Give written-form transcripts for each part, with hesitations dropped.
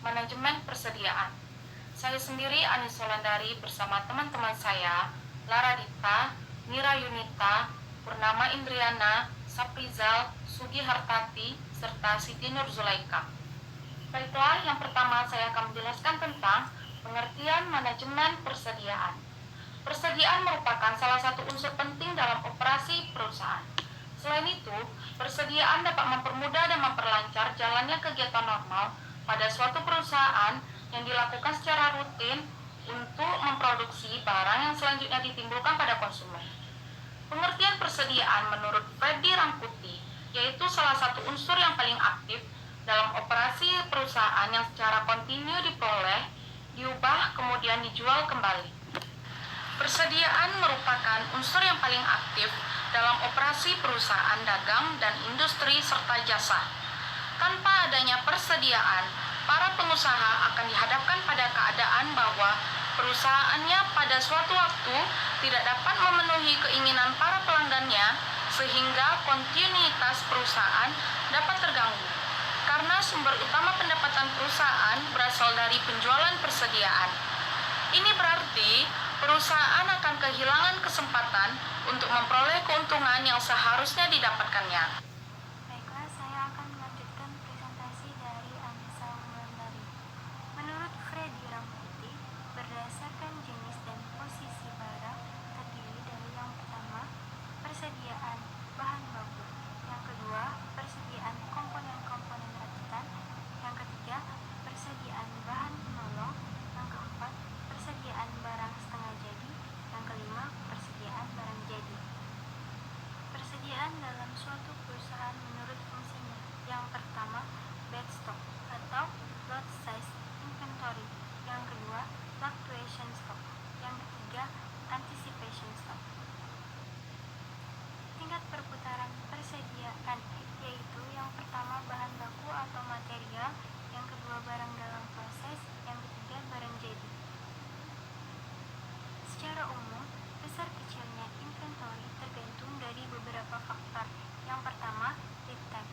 Manajemen Persediaan. Saya sendiri Anis Solandari bersama teman-teman saya, Lara Dita, Mira Yunita, Purnama Indriana, Saprizal, Sugi Hartati, serta Siti Nur Zulaika. Baiklah, yang pertama saya akan menjelaskan tentang pengertian manajemen persediaan. Persediaan merupakan salah satu unsur penting dalam operasi perusahaan. Selain itu, persediaan dapat mempermudah dan memperlancar jalannya kegiatan normal pada suatu perusahaan yang dilakukan secara rutin untuk memproduksi barang yang selanjutnya ditimbulkan pada konsumen. Pengertian persediaan menurut Freddy Rangkuti yaitu salah satu unsur yang paling aktif dalam operasi perusahaan yang secara kontinu diperoleh, diubah, kemudian dijual kembali. Persediaan merupakan unsur yang paling aktif dalam operasi perusahaan dagang dan industri serta jasa. Tanpa adanya persediaan, para pengusaha akan dihadapkan pada keadaan bahwa perusahaannya pada suatu waktu tidak dapat memenuhi keinginan para pelanggannya sehingga kontinuitas perusahaan dapat terganggu. Karena sumber utama pendapatan perusahaan berasal dari penjualan persediaan. Ini berarti perusahaan akan kehilangan kesempatan untuk memperoleh keuntungan yang seharusnya didapatkannya. Baiklah, saya akan melanjutkan presentasi dari Anissa Wulandari. Menurut Freddy Rangkuti, berdasarkan jenis dan posisi barang terdiri dari yang pertama, persediaan bahan baku, yang kedua, persediaan komponen-komponen rakitan, yang ketiga, persediaan bahan penolong, yang keempat, persediaan barang setengah jadi, yang kelima, persediaan barang jadi. Persediaan dalam suatu perusahaan menurut fungsinya. Yang pertama, bed stock atau lot size inventory. Yang kedua, fluctuation stock. Yang ketiga, anticipation stock. Tingkat perputaran persediaan yaitu yang pertama bahan baku atau material, yang kedua barang dalam proses, yang ketiga barang jadi. Secara umum, besar kecilnya inventory tergantung dari beberapa faktor. Yang pertama, lead time,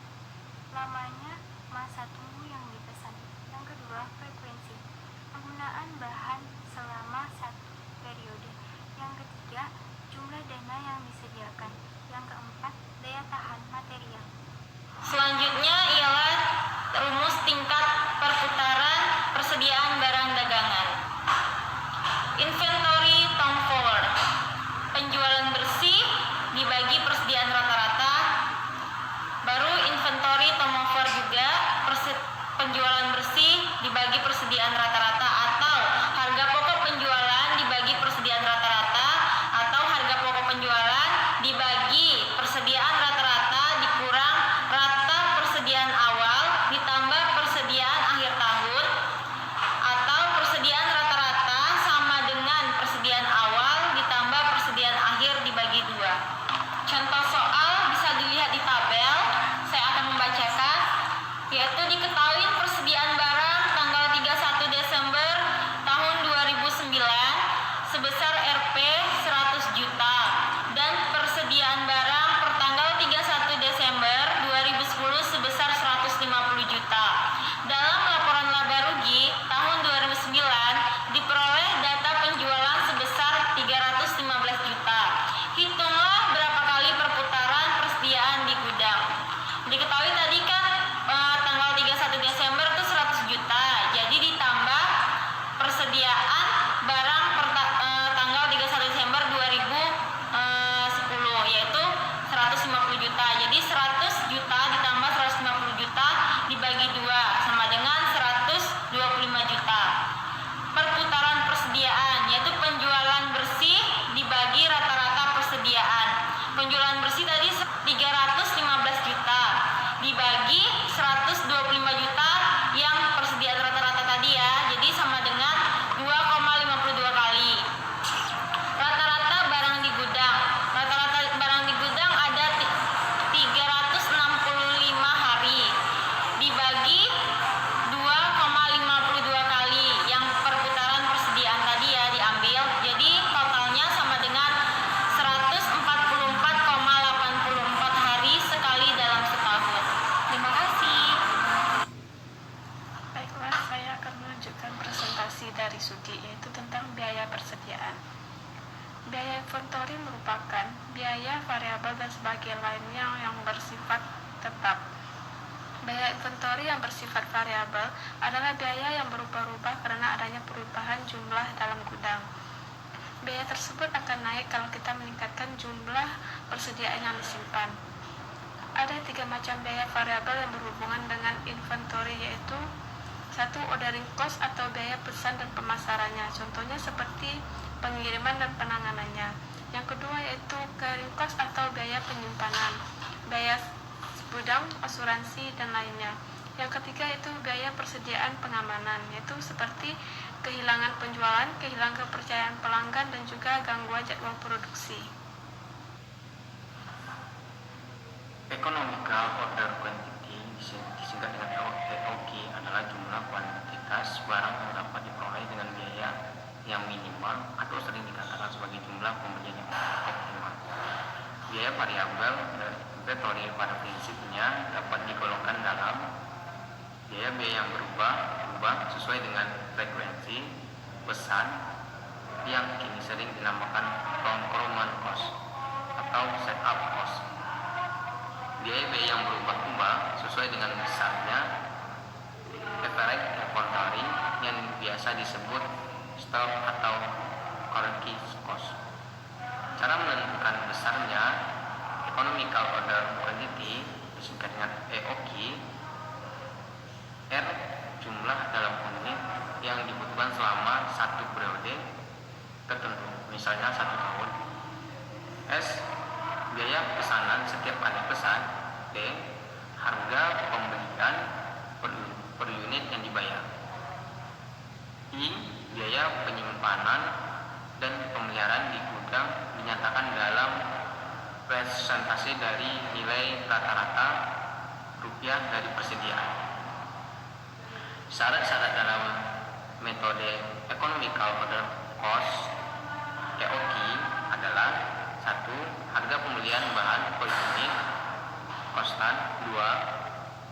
lamanya masa tunggu yang dipesan. Yang kedua, frekuensi, penggunaan bahan selama satu periode. Yang ketiga, jumlah dana yang disediakan. Yang keempat, daya tahan material. Selanjutnya ialah rumus tingkat perputaran persediaan barang dagangan. Inventory turnover, penjualan bersih dibagi persediaan rata-rata melanjutkan presentasi dari Sugi, yaitu tentang biaya persediaan. Biaya inventory merupakan biaya variabel dan sebagian lainnya yang bersifat tetap. Biaya inventory yang bersifat variabel adalah biaya yang berubah-ubah karena adanya perubahan jumlah dalam gudang. Biaya tersebut akan naik kalau kita meningkatkan jumlah persediaan yang disimpan. Ada 3 macam biaya variabel yang berhubungan dengan inventory, yaitu 1. Ordering cost atau biaya pesan dan pemasarannya, contohnya seperti pengiriman dan penanganannya. Yang kedua yaitu carrying cost atau biaya penyimpanan, biaya gudang, asuransi, dan lainnya. Yang ketiga yaitu biaya persediaan pengamanan, yaitu seperti kehilangan penjualan, kehilangan kepercayaan pelanggan, dan juga gangguan jadwal produksi. Economical Order Quantity disingkat dengan EOQ adalah jumlah kuantitas barang yang dapat diperoleh dengan biaya yang minimal atau sering dikatakan sebagai jumlah pembelian yang optimal. Biaya variabel inventory pada prinsipnya dapat digolongkan dalam biaya-biaya yang berubah sesuai dengan frekuensi pesan yang kini sering dinamakan procurement cost atau setup cost. Biaya-biaya yang berubah-ubah sesuai dengan misalnya average inventory yang biasa disebut stock atau carrying cost. Cara menentukan besarnya economical order quantity disingkat dengan EOQ. R jumlah dalam unit yang dibutuhkan selama satu periode tertentu, misalnya 1 tahun. S biaya pesanan setiap kali pesan. D harga pembelian per unit yang dibayar. I biaya penyimpanan dan pemeliharaan di gudang dinyatakan dalam presentasi dari nilai rata-rata rupiah dari persediaan. Syarat-syarat dalam metode economical order cost EOQ adalah 1. Harga pembelian bahan per unit konstan. 2.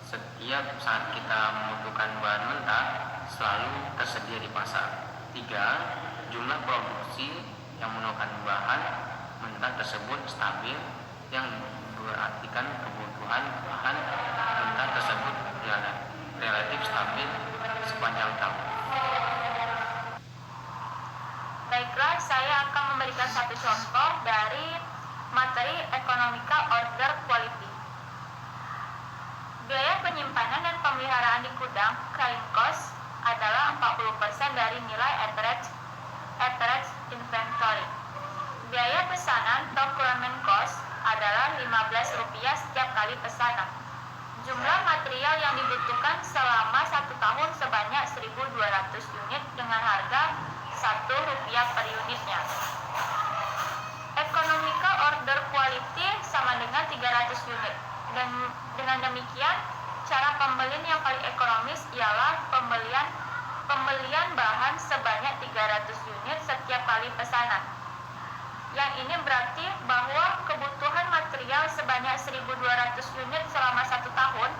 Setiap saat kita membutuhkan bahan mentah selalu tersedia di pasar. 3. Jumlah produksi yang menggunakan bahan mentah tersebut stabil, yang berartikan kebutuhan bahan mentah tersebut relatif stabil sepanjang tahun. Baiklah, saya akan memberikan satu contoh dari materi economical order quality. Biaya penyimpanan dan pemeliharaan di gudang carrying cost adalah 40% dari nilai average inventory. Biaya pesanan procurement cost adalah Rp15 setiap kali pesanan. Jumlah material yang dibutuhkan selama 1 tahun sebanyak 1.200 unit dengan harga Rp1 per unitnya. Economical order quality sama dengan 300 unit. Dan dengan demikian, cara pembelian yang paling ekonomis ialah pembelian bahan sebanyak 300 unit setiap kali pesanan. Yang ini berarti bahwa kebutuhan material sebanyak 1.200 unit selama 1 tahun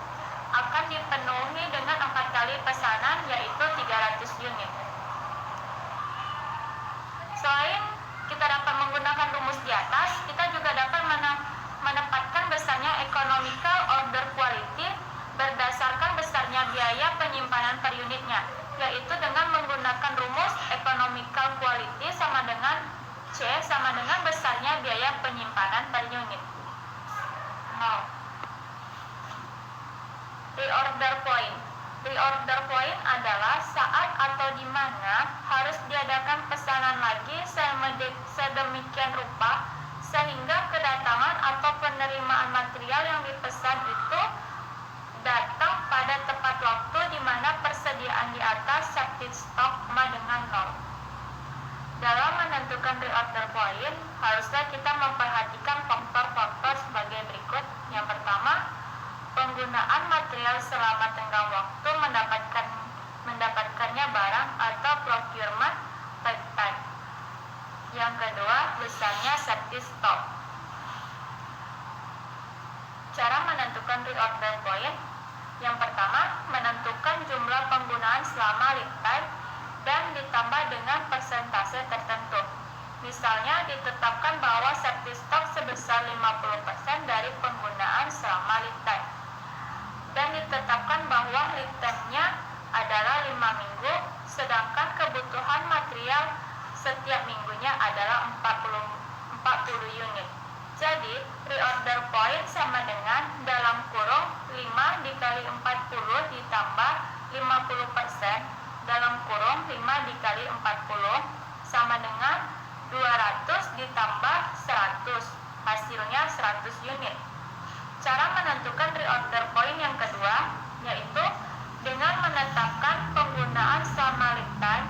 akan dipenuhi dengan 4 kali pesanan, yaitu 300 unit. Selain kita dapat menggunakan rumus di atas, kita juga dapat menempatkan besarnya economical order quality berdasarkan besarnya biaya penyimpanan per unitnya, yaitu dengan menggunakan rumus economical quality sama dengan C sama dengan besarnya biaya penyimpanan per unit. 0. Reorder point. Reorder point adalah saat atau di mana harus diadakan pesanan lagi sedemikian rupa sehingga kedatangan atau penerimaan material yang dipesan itu datang pada tepat waktu di mana persediaan di atas safety stock sama dengan 0. Dalam menentukan reorder point, haruslah kita memperhatikan faktor-faktor sebagai berikut. Yang pertama, penggunaan material selama tenggang waktu mendapatkannya barang atau procurement time. Yang kedua, besarnya safety stock. Cara menentukan reorder point, Yang pertama, menentukan jumlah penggunaan selama lead time dan ditambah dengan persentase tertentu. Misalnya, ditetapkan bahwa safety stock sebesar 50% dari penggunaan selama lead time. Dan ditetapkan bahwa lead time-nya adalah 5 minggu, sedangkan kebutuhan material setiap minggunya adalah 40 unit. Jadi, reorder point sama dengan dalam kurung 5 dikali 40 ditambah 50% dalam kurung 5 dikali 40 sama dengan 200 ditambah 100, hasilnya 100 unit. Cara menentukan reorder point yang kedua yaitu dengan menetapkan penggunaan selama lead time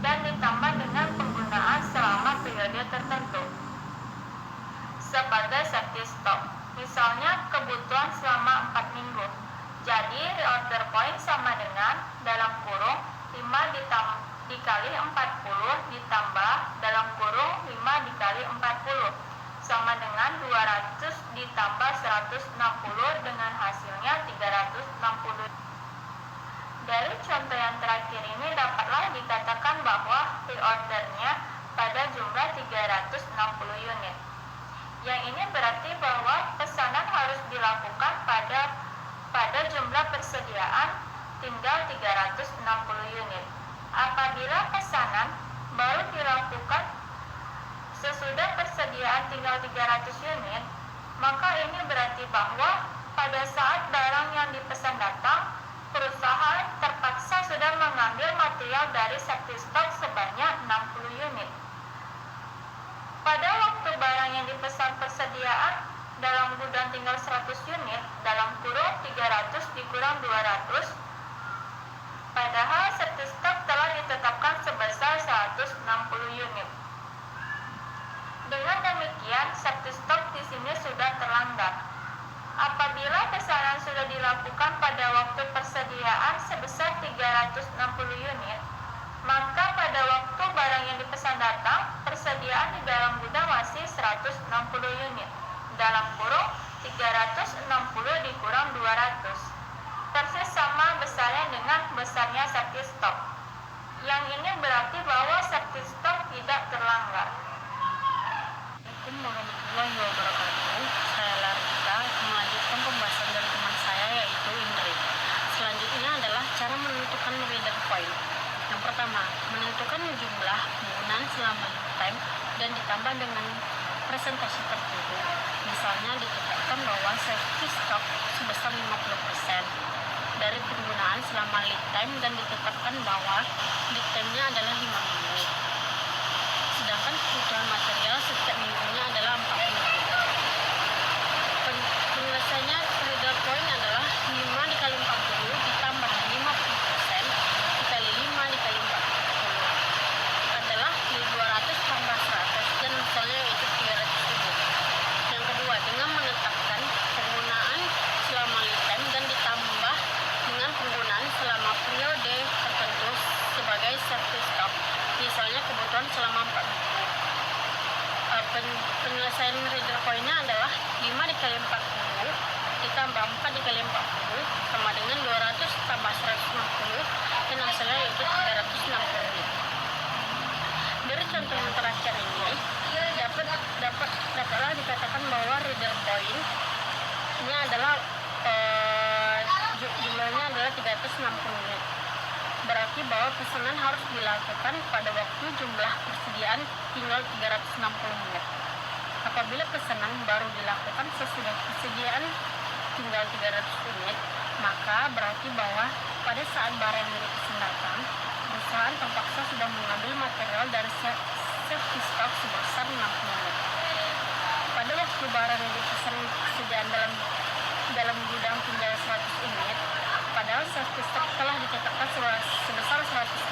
dan ditambah dengan penggunaan selama periode tertentu sebagai safety stock. Misalnya kebutuhan selama 4 minggu. Jadi reorder point sama dengan dalam kurung 5 dikali 40 ditambah dalam kurung 5 dikali 40 sama dengan 200 ditambah 160 dengan hasilnya 360. Dari contoh yang terakhir ini dapatlah dikatakan bahwa reordernya pada jumlah 360 unit. Yang ini berarti bahwa pesanan harus dilakukan pada jumlah persediaan tinggal 360 unit. Apabila pesanan baru dilakukan sesudah persediaan tinggal 300 unit, maka ini berarti bahwa pada saat barang yang dipesan datang, perusahaan terpaksa sudah mengambil material dari safety stock sebanyak 60 unit. Pada waktu barang yang dipesan persediaan dalam gudang tinggal 100 unit, dalam kurung 300 dikurang 200, padahal safety stock telah ditetapkan sebesar 160 unit. Dengan demikian, safety stock di sini sudah terlanggar. Apabila pesanan sudah dilakukan pada waktu persediaan sebesar 360 unit, maka pada waktu barang yang dipesan datang, persediaan di dalam gudang masih 160 unit. Dalam kurung 360 dikurang 200. Persis sama besarnya dengan besarnya safety stock. Yang ini berarti bahwa safety stock tidak terlanggar. Assalamualaikum warahmatullahi wabarakatuh. Saya Larita melanjutkan pembahasan dari teman saya yaitu Indri. Selanjutnya adalah cara menentukan reorder point. Yang pertama, menentukan jumlah penggunaan selama lead time dan ditambah dengan presentasi tertentu. Misalnya ditetapkan bahwa safety stock sebesar 50% dari penggunaan selama lead time dan ditetapkan bahwa lead time-nya adalah 5 minggu. Sedangkan kebutuhan material setiap minggunya adalah 40 unit. Penyelesaiannya reorder point adalah 5 dikali 40 ditambah 50% dikali 5 dikali 40 adalah 200 tambah 100 dan misalnya itu 300 unit. Yang kedua, dengan menetapkan penggunaan selama lead time dan ditambah dengan penggunaan selama periode tertentu sebagai safety stock, misalnya kebutuhan selama 4 minggu. Penyelesaian reorder point-nya adalah 5 dikali 40 ditambah 4 dikali 40 sama dengan 200 tambah 160 dan hasilnya yaitu 360. Dari contoh yang terakhir ini dapatlah dikatakan bahwa reorder point ini adalah jumlahnya adalah 360 unit. Berarti bahwa pesanan harus dilakukan pada waktu jumlah persediaan tinggal 360 unit. Apabila pesanan baru dilakukan sesudah persediaan tinggal 300 unit, maka berarti bahwa pada saat barang yang dipesan datang, perusahaan terpaksa sudah mengambil material dari safety stock sebesar 60 unit. Pada waktu barang yang dipesan persediaan dalam gudang tinggal 100 unit, padahal safety stock telah ditetapkan sebesar 100